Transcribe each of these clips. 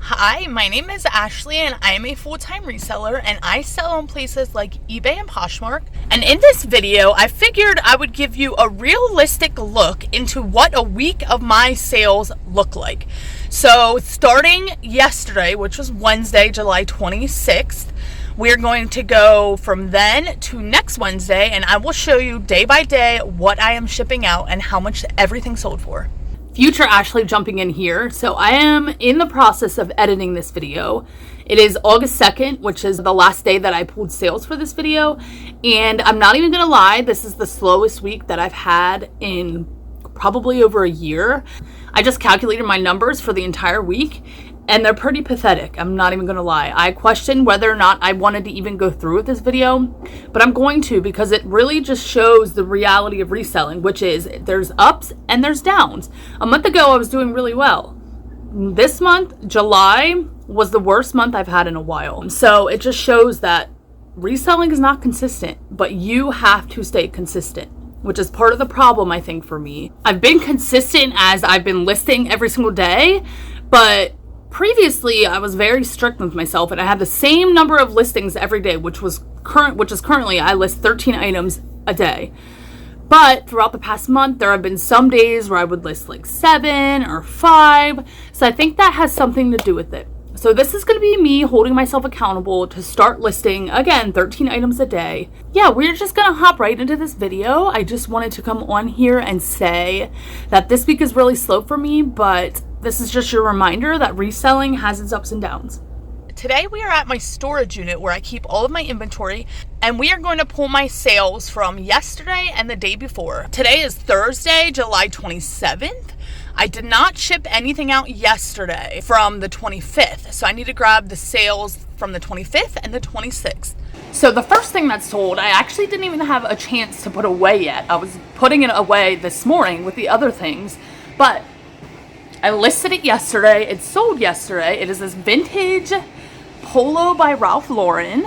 Hi, my name is Ashley and I am a full-time reseller and I sell on places like eBay and Poshmark. And in this video, I figured I would give you a realistic look into what a week of my sales look like. So starting yesterday, which was Wednesday, July 26th, we're going to go from then to next Wednesday and I will show you day by day what I am shipping out and how much everything sold for. Future Ashley jumping in here. So I am in the process of editing this video. It is August 2nd, which is the last day that I pulled sales for this video. And I'm not even gonna lie, this is the slowest week that I've had in probably over a year. I just calculated my numbers for the entire week and they're pretty pathetic. I'm not even gonna lie. I questioned whether or not I wanted to even go through with this video, but I'm going to because it really just shows the reality of reselling, which is there's ups and there's downs. A month ago, I was doing really well. This month, July, was the worst month I've had in a while. So it just shows that reselling is not consistent, but you have to stay consistent, which is part of the problem, I think, for me. I've been consistent as I've been listing every single day, but previously, I was very strict with myself and I had the same number of listings every day, which is currently I list 13 items a day. But throughout the past month, there have been some days where I would list like 7 or 5. So I think that has something to do with it. So this is going to be me holding myself accountable to start listing, again, 13 items a day. Yeah, we're just going to hop right into this video. I just wanted to come on here and say that this week is really slow for me, but this is just your reminder that reselling has its ups and downs. Today we are at my storage unit where I keep all of my inventory and we are going to pull my sales from yesterday and the day before. Today is Thursday, July 27th. I did not ship anything out yesterday from the 25th, so I need to grab the sales from the 25th and the 26th. So the first thing that sold, I actually didn't even have a chance to put away yet. I was putting it away this morning with the other things, but I listed it yesterday. It sold yesterday. It is this vintage polo by Ralph Lauren.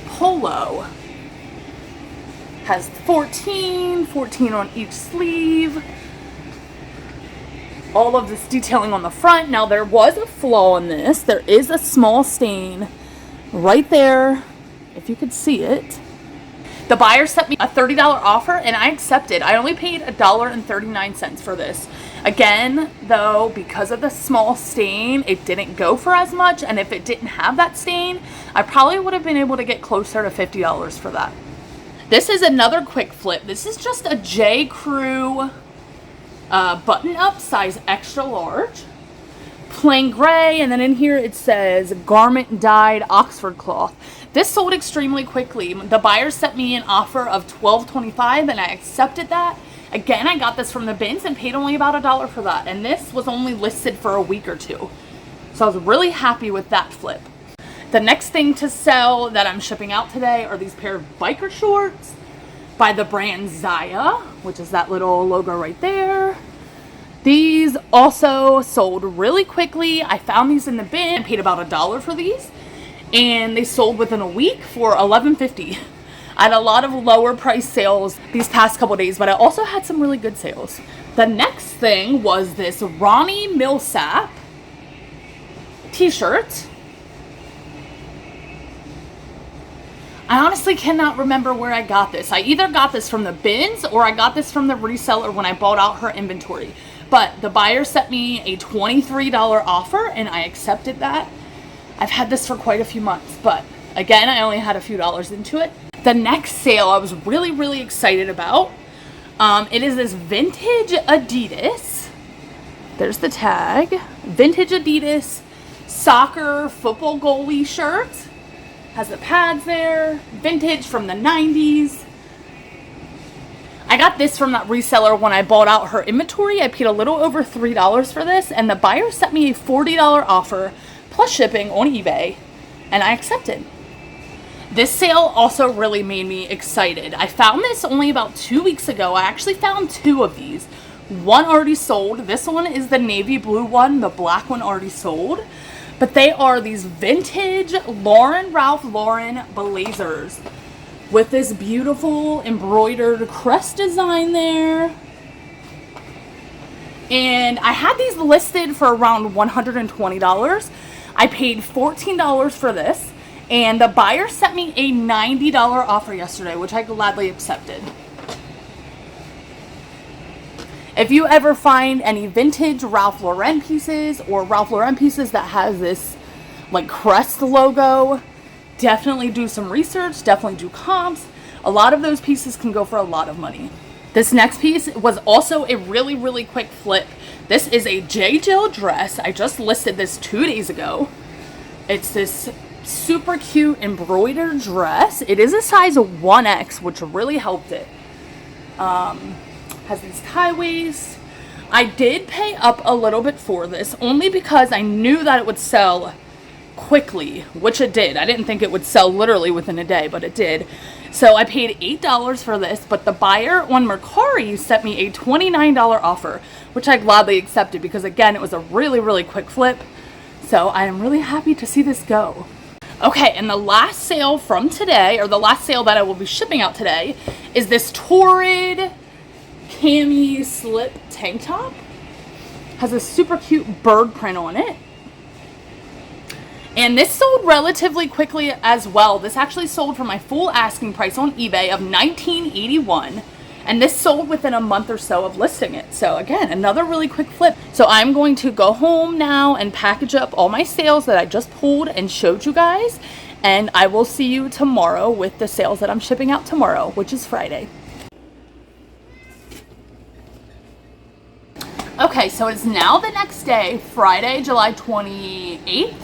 Polo. Has 14 on each sleeve. All of this detailing on the front. Now there was a flaw in this. There is a small stain right there, if you could see it. The buyer sent me a $30 offer and I accepted. I only paid $1.39 for this. Again, though, because of the small stain, it didn't go for as much. And if it didn't have that stain, I probably would have been able to get closer to $50 for that. This is another quick flip. This is just a J. Crew button-up size extra large. Plain gray, and then in here it says garment dyed Oxford cloth. This sold extremely quickly. The buyer sent me an offer of $12.25 and I accepted that. Again, I got this from the bins and paid only about $1 for that. And this was only listed for a week or two. So I was really happy with that flip. The next thing to sell that I'm shipping out today are these pair of biker shorts by the brand Zaya, which is that little logo right there. These also sold really quickly. I found these in the bin and paid about $1 for these. And they sold within a week for $11.50. I had a lot of lower price sales these past couple days, but I also had some really good sales. The next thing was this Ronnie Millsap t-shirt. I honestly cannot remember where I got this. I either got this from the bins or I got this from the reseller when I bought out her inventory. But the buyer sent me a $23 offer and I accepted that. I've had this for quite a few months, but again, I only had a few dollars into it. The next sale I was really excited about. It is this vintage Adidas. There's the tag. Vintage Adidas soccer football goalie shirt. Has the pads there. Vintage from the 90s. I got this from that reseller when I bought out her inventory. I paid a little over $3 for this, and the buyer sent me a $40 offer plus shipping on eBay, and I accepted. This sale also really made me excited. I found this only about 2 weeks ago. I actually found 2 of these. One already sold. This one is the navy blue one. The black one already sold. But they are these vintage Ralph Lauren blazers with this beautiful embroidered crest design there. And I had these listed for around $120. I paid $14 for this, and the buyer sent me a $90 offer yesterday, which I gladly accepted. If you ever find any vintage Ralph Lauren pieces or Ralph Lauren pieces that has this like crest logo, definitely do some research, definitely do comps. A lot of those pieces can go for a lot of money. This next piece was also a really, really quick flip. This is a J. Jill dress. I just listed this 2 days ago. It's this super cute embroidered dress. It is a size 1X, which really helped it. Has these tie waists. I did pay up a little bit for this only because I knew that it would sell quickly, which it did. I didn't think it would sell literally within a day, but it did. So I paid $8 for this, but the buyer on Mercari sent me a $29 offer, which I gladly accepted because again, it was a really, really quick flip. So I am really happy to see this go. Okay, and the last sale from today, or the last sale that I will be shipping out today, is this Torrid cami slip tank top. Has a super cute bird print on it. And this sold relatively quickly as well. This actually sold for my full asking price on eBay of $19.81. And this sold within a month or so of listing it. So again, another really quick flip. So I'm going to go home now and package up all my sales that I just pulled and showed you guys. And I will see you tomorrow with the sales that I'm shipping out tomorrow, which is Friday. Okay, so it's now the next day, Friday, July 28th.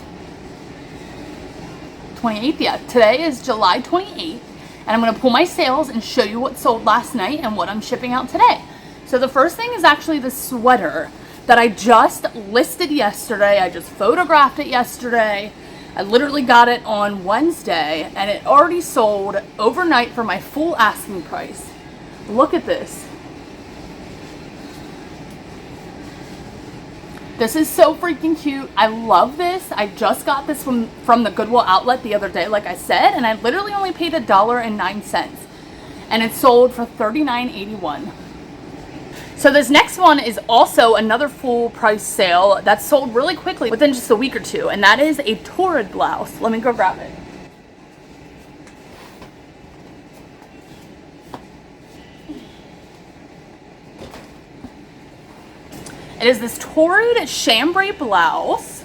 28th, yeah. Today is July 28th. And I'm going to pull my sales and show you what sold last night and what I'm shipping out today. So the first thing is actually the sweater that I just listed yesterday. I just photographed it yesterday. I literally got it on Wednesday and it already sold overnight for my full asking price. Look at this. This is so freaking cute. I love this. I just got this from the Goodwill outlet the other day, like I said, and I literally only paid $1.09. And it sold for $39.81. So this next one is also another full price sale that sold really quickly within just a week or two, and that is a Torrid blouse. Let me go grab it. It is this Torrid chambray blouse.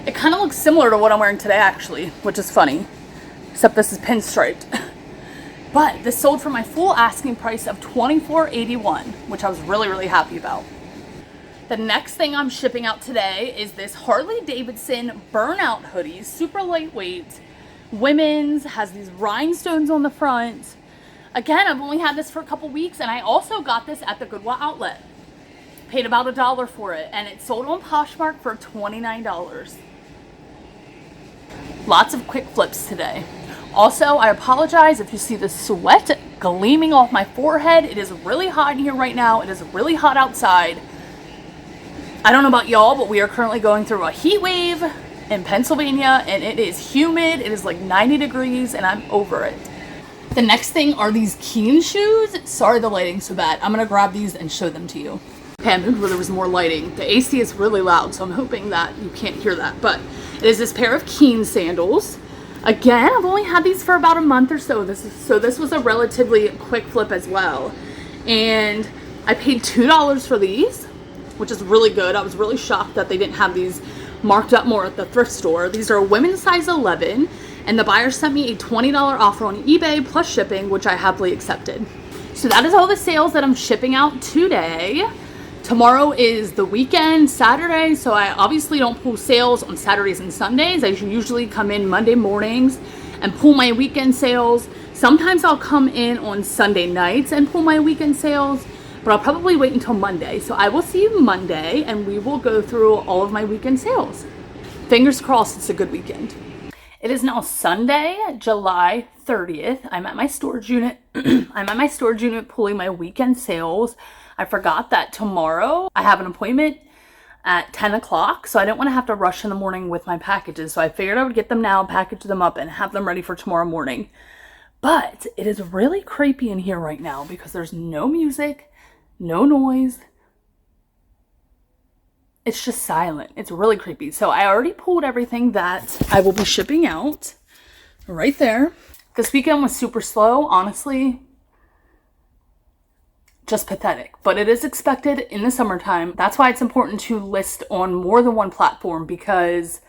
It kind of looks similar to what I'm wearing today actually, which is funny, except this is pinstriped. But this sold for my full asking price of $24.81, which I was really, really happy about. The next thing I'm shipping out today is this Harley Davidson burnout hoodie, super lightweight, women's, has these rhinestones on the front. Again, I've only had this for a couple weeks, and I also got this at the Goodwill outlet. Paid about $1 for it, and it sold on Poshmark for $29. Lots of quick flips today. Also, I apologize if you see the sweat gleaming off my forehead. It is really hot in here right now. It is really hot outside. I don't know about y'all, but we are currently going through a heat wave in Pennsylvania, and it is humid. It is like 90 degrees, and I'm over it. The next thing are these Keen shoes. Sorry the lighting's so bad. I'm gonna grab these and show them to you. Okay, I moved where there was more lighting. The AC is really loud, so I'm hoping that you can't hear that. But it is this pair of Keen sandals. Again, I've only had these for about a month or so. This was a relatively quick flip as well. And I paid $2 for these, which is really good. I was really shocked that they didn't have these marked up more at the thrift store. These are a women's size 11. And the buyer sent me a $20 offer on eBay plus shipping, which I happily accepted. So that is all the sales that I'm shipping out today. Tomorrow is the weekend, Saturday, so I obviously don't pull sales on Saturdays and Sundays. I usually come in Monday mornings and pull my weekend sales. Sometimes I'll come in on Sunday nights and pull my weekend sales, but I'll probably wait until Monday. So I will see you Monday and we will go through all of my weekend sales. Fingers crossed it's a good weekend. It is now Sunday, July 30th. I'm at my storage unit. I'm at my storage unit pulling my weekend sales. I forgot that tomorrow I have an appointment at 10 o'clock, so I didn't want to have to rush in the morning with my packages. So I figured I would get them now, package them up, and have them ready for tomorrow morning. But it is really creepy in here right now because there's no music, no noise. It's just silent. It's really creepy. So I already pulled everything that I will be shipping out right there. This weekend was super slow, honestly. Just pathetic, but it is expected in the summertime. That's why it's important to list on more than one platform, because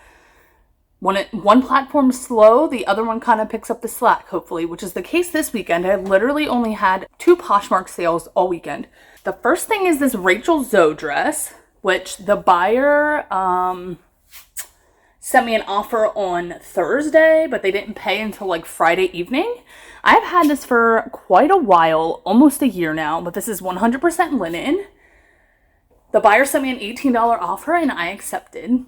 when one platform's slow, the other one kind of picks up the slack, hopefully, which is the case this weekend. I literally only had 2 Poshmark sales all weekend. The first thing is this Rachel Zoe dress, which the buyer sent me an offer on Thursday, but they didn't pay until like Friday evening. I've had this for quite a while, almost a year now, but this is 100% linen. The buyer sent me an $18 offer and I accepted.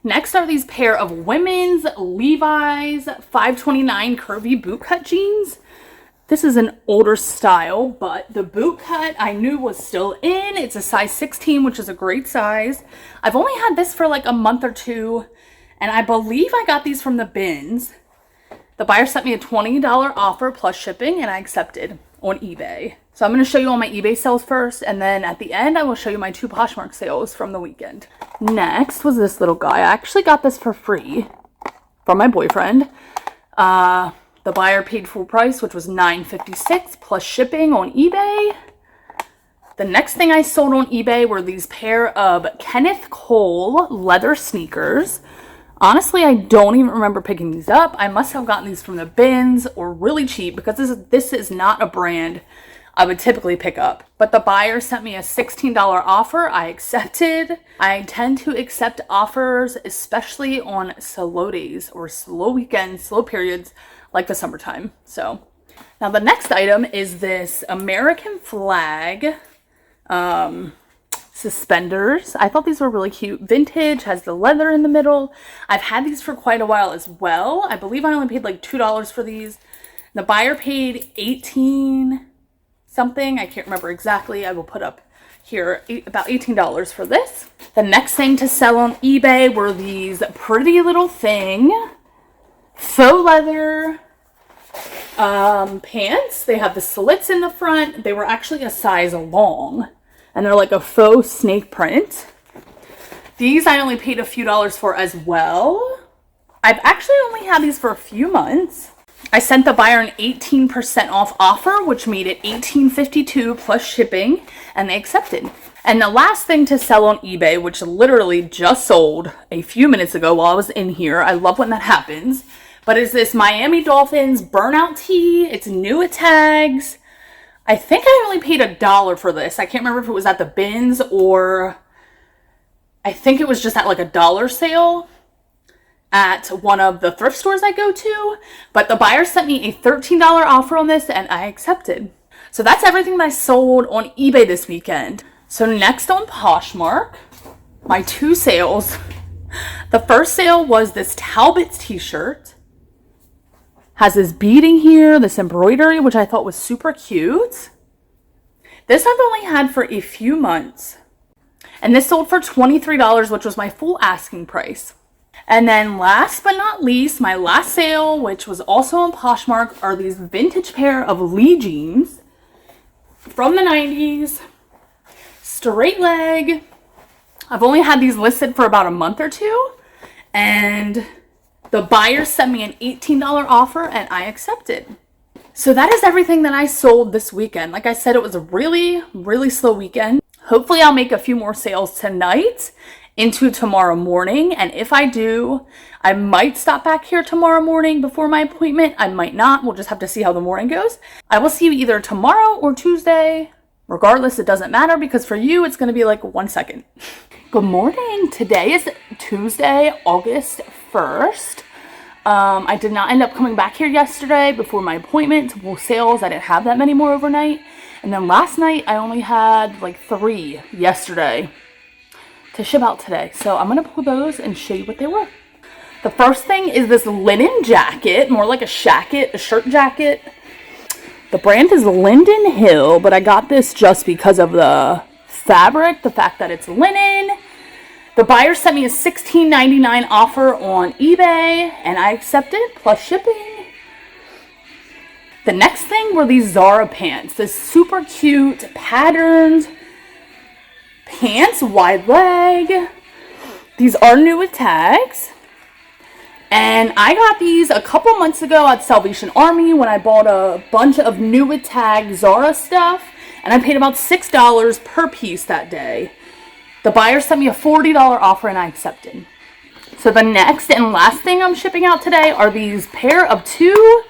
Next are these pair of women's Levi's 529 curvy bootcut jeans. This is an older style, but the boot cut I knew was still in. It's a size 16, which is a great size. I've only had this for like a month or two, and I believe I got these from the bins. The buyer sent me a $20 offer plus shipping, and I accepted on eBay. So I'm going to show you all my eBay sales first, and then at the end I will show you my 2 Poshmark sales from the weekend. Next was this little guy. I actually got this for free from my boyfriend. The buyer paid full price, which was $9.56 plus shipping on eBay. The next thing I sold on eBay were these pair of Kenneth Cole leather sneakers. Honestly, I don't even remember picking these up. I must have gotten these from the bins or really cheap, because this is not a brand I would typically pick up. But the buyer sent me a $16 offer. I accepted. I tend to accept offers, especially on slow days or slow weekends, slow periods, like the summertime. So now the next item is this American flag suspenders. I thought these were really cute. Vintage, has the leather in the middle. I've had these for quite a while as well. I believe I only paid like $2 for these. The buyer paid 18 something. I can't remember exactly. I will put up here about $18 for this. The next thing to sell on eBay were these pretty little thing faux leather pants. They have the slits in the front. They were actually a size long, and they're like a faux snake print. These I only paid a few dollars for as well. I've actually only had these for a few months. I sent the buyer an 18% off offer, which made it $18.52 plus shipping, and they accepted. And the last thing to sell on eBay, which literally just sold a few minutes ago while I was in here, I love when that happens, but is this Miami Dolphins burnout tee. It's new at tags. I think I only paid $1 for this. I can't remember if it was at the bins or I think it was just at like a dollar sale at one of the thrift stores I go to. But the buyer sent me a $13 offer on this and I accepted. So that's everything that I sold on eBay this weekend. So next on Poshmark, my 2 sales. The first sale was this Talbot's t-shirt. Has this beading here, this embroidery, which I thought was super cute. This I've only had for a few months. And this sold for $23, which was my full asking price. And then last but not least, my last sale, which was also on Poshmark, are these vintage pair of Lee jeans from the 90s. Straight leg. I've only had these listed for about a month or two. And the buyer sent me an $18 offer and I accepted. So that is everything that I sold this weekend. Like I said, it was a really, really slow weekend. Hopefully I'll make a few more sales tonight into tomorrow morning. And if I do, I might stop back here tomorrow morning before my appointment. I might not. We'll just have to see how the morning goes. I will see you either tomorrow or Tuesday. Regardless, it doesn't matter because for you, it's going to be like 1 second. Good morning. Today is Tuesday, August 1st. I did not end up coming back here yesterday before my appointment to pull sales. I didn't have that many more overnight. And then last night, I only had like 3 yesterday to ship out today. So I'm going to pull those and show you what they were. The first thing is this linen jacket, more like a shacket, a shirt jacket. The brand is Linden Hill, but I got this just because of the fabric, the fact that it's linen. The buyer sent me a $16.99 offer on eBay, and I accepted, plus shipping. The next thing were these Zara pants. This super cute patterned pants, wide leg. These are new with tags. And I got these a couple months ago at Salvation Army when I bought a bunch of new with tag Zara stuff. And I paid about $6 per piece that day. The buyer sent me a $40 offer and I accepted. So the next and last thing I'm shipping out today are these pair of 2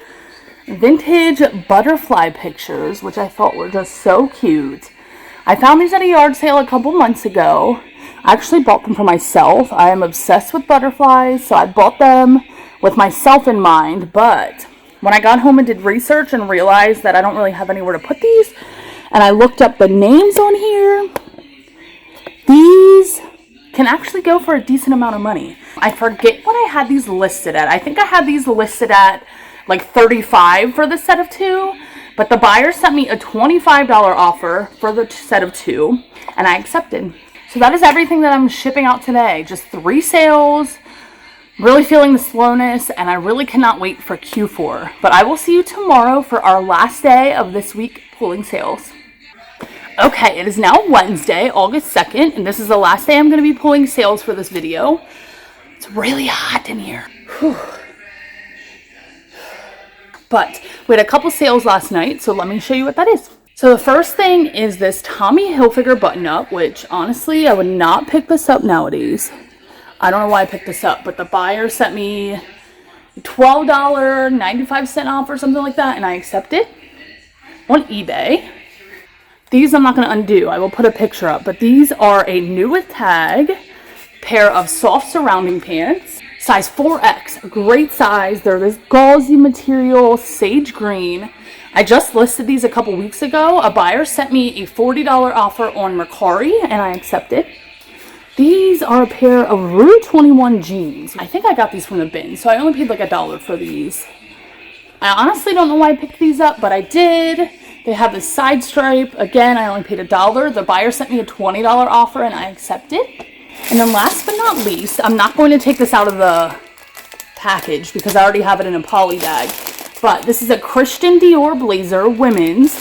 vintage butterfly pictures, which I thought were just so cute. I found these at a yard sale a couple months ago. I actually bought them for myself. I am obsessed with butterflies, so I bought them with myself in mind. But when I got home and did research and realized that I don't really have anywhere to put these, and I looked up the names on here, these can actually go for a decent amount of money. I forget what I had these listed at. I think I had these listed at like $35 for the set of 2, but the buyer sent me a $25 offer for the set of 2, and I accepted. So that is everything that I'm shipping out today. Just 3 sales. Really feeling the slowness, and I really cannot wait for Q4. But I will see you tomorrow for our last day of this week pulling sales. Okay, it is now Wednesday, August 2nd, and this is the last day I'm going to be pulling sales for this video. It's really hot in here. Whew. But we had a couple sales last night, so let me show you what that is. So the first thing is this Tommy Hilfiger button-up, which honestly, I would not pick this up nowadays. I don't know why I picked this up, but the buyer sent me a $12.95 offer or something like that, and I accepted on eBay. These I'm not going to undo. I will put a picture up, but these are a new with tag pair of soft surrounding pants. Size 4X, great size. They're this gauzy material, sage green. I just listed these a couple weeks ago. A buyer sent me a $40 offer on Mercari, and I accepted. These are a pair of Rue 21 jeans. I think I got these from the bin, so I only paid like $1 for these. I honestly don't know why I picked these up, but I did. They have this side stripe. Again, I only paid $1. The buyer sent me a $20 offer, and I accepted. And then last but not least, I'm not going to take this out of the package because I already have it in a poly bag. But this is a Christian Dior blazer, women's.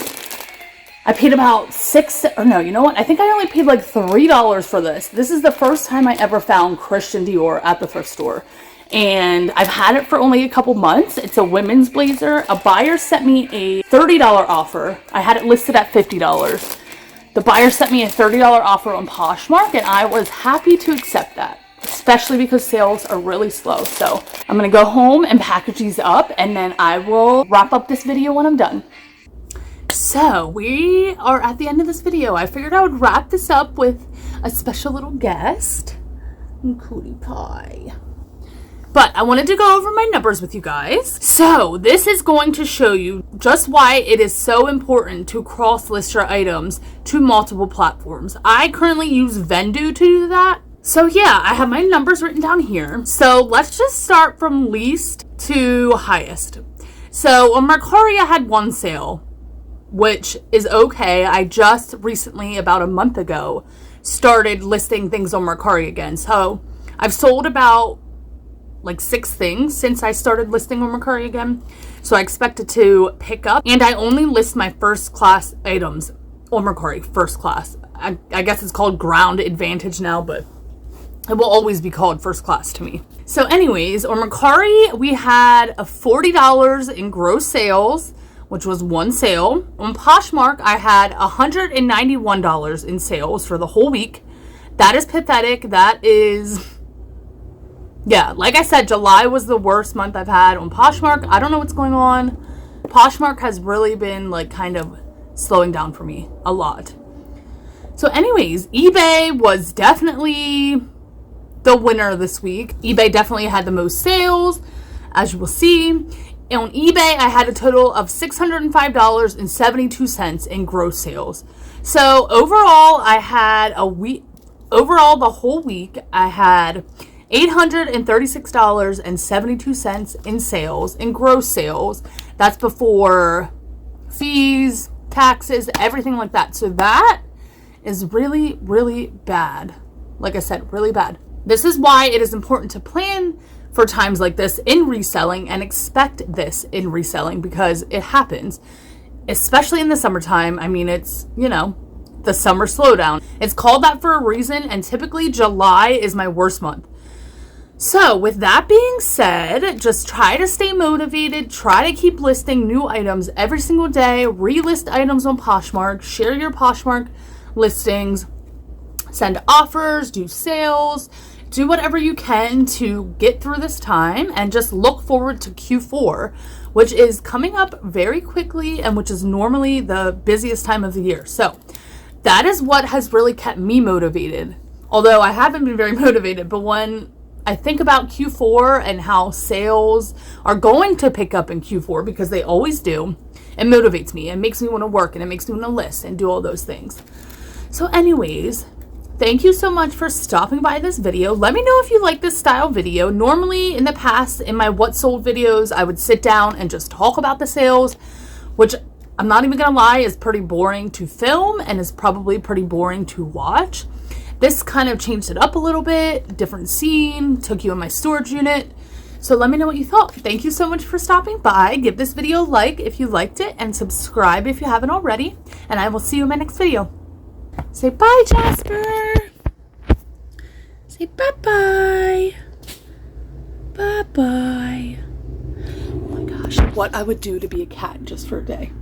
I paid about I think I only paid like $3 for this. This is the first time I ever found Christian Dior at the thrift store. And I've had it for only a couple months. It's a women's blazer. A buyer sent me a $30 offer. I had it listed at $50. The buyer sent me a $30 offer on Poshmark, and I was happy to accept that, especially because sales are really slow. So I'm going to go home and package these up, and then I will wrap up this video when I'm done. So we are at the end of this video. I figured I would wrap this up with a special little guest, Cootie Pie. But I wanted to go over my numbers with you guys. So this is going to show you just why it is so important to cross-list your items to multiple platforms. I currently use Vendoo to do that. So yeah, I have my numbers written down here. So let's just start from least to highest. So on Mercari, I had 1 sale, which is okay. I just recently, about a month ago, started listing things on Mercari again. So I've sold about like 6 things since I started listing on Mercari again. So I expect it to pick up. And I only list my first class items on Mercari, first class. I guess it's called Ground Advantage now, but it will always be called first class to me. So anyways, on Mercari, we had a $40 in gross sales, which was 1 sale. On Poshmark, I had $191 in sales for the whole week. That is pathetic. That is... yeah, like I said, July was the worst month I've had on Poshmark. I don't know what's going on. Poshmark has really been like kind of slowing down for me a lot. So anyways, eBay was definitely the winner this week. eBay definitely had the most sales, as you will see. And on eBay, I had a total of $605.72 in gross sales. So overall, the whole week, I had $836.72 in sales, in gross sales. That's before fees, taxes, everything like that. So that is really, really bad. Like I said, really bad. This is why it is important to plan for times like this in reselling and expect this in reselling, because it happens, especially in the summertime. I mean, it's, the summer slowdown. It's called that for a reason, and typically July is my worst month. So with that being said, just try to stay motivated, try to keep listing new items every single day, relist items on Poshmark, share your Poshmark listings, send offers, do sales, do whatever you can to get through this time, and just look forward to Q4, which is coming up very quickly and which is normally the busiest time of the year. So that is what has really kept me motivated. Although I haven't been very motivated, but when I think about Q4 and how sales are going to pick up in Q4, because they always do, it motivates me. It makes me want to work, and it makes me want to list and do all those things. So anyways, thank you so much for stopping by this video. Let me know if you like this style video. Normally in the past, in my what sold videos, I would sit down and just talk about the sales, which I'm not even gonna lie is pretty boring to film and is probably pretty boring to watch. This kind of changed it up a little bit, different scene, took you in my storage unit. So let me know what you thought. Thank you so much for stopping by. Give this video a like if you liked it, and subscribe if you haven't already. And I will see you in my next video. Say bye, Jasper. Say bye-bye. Bye-bye. Oh my gosh, what I would do to be a cat just for a day.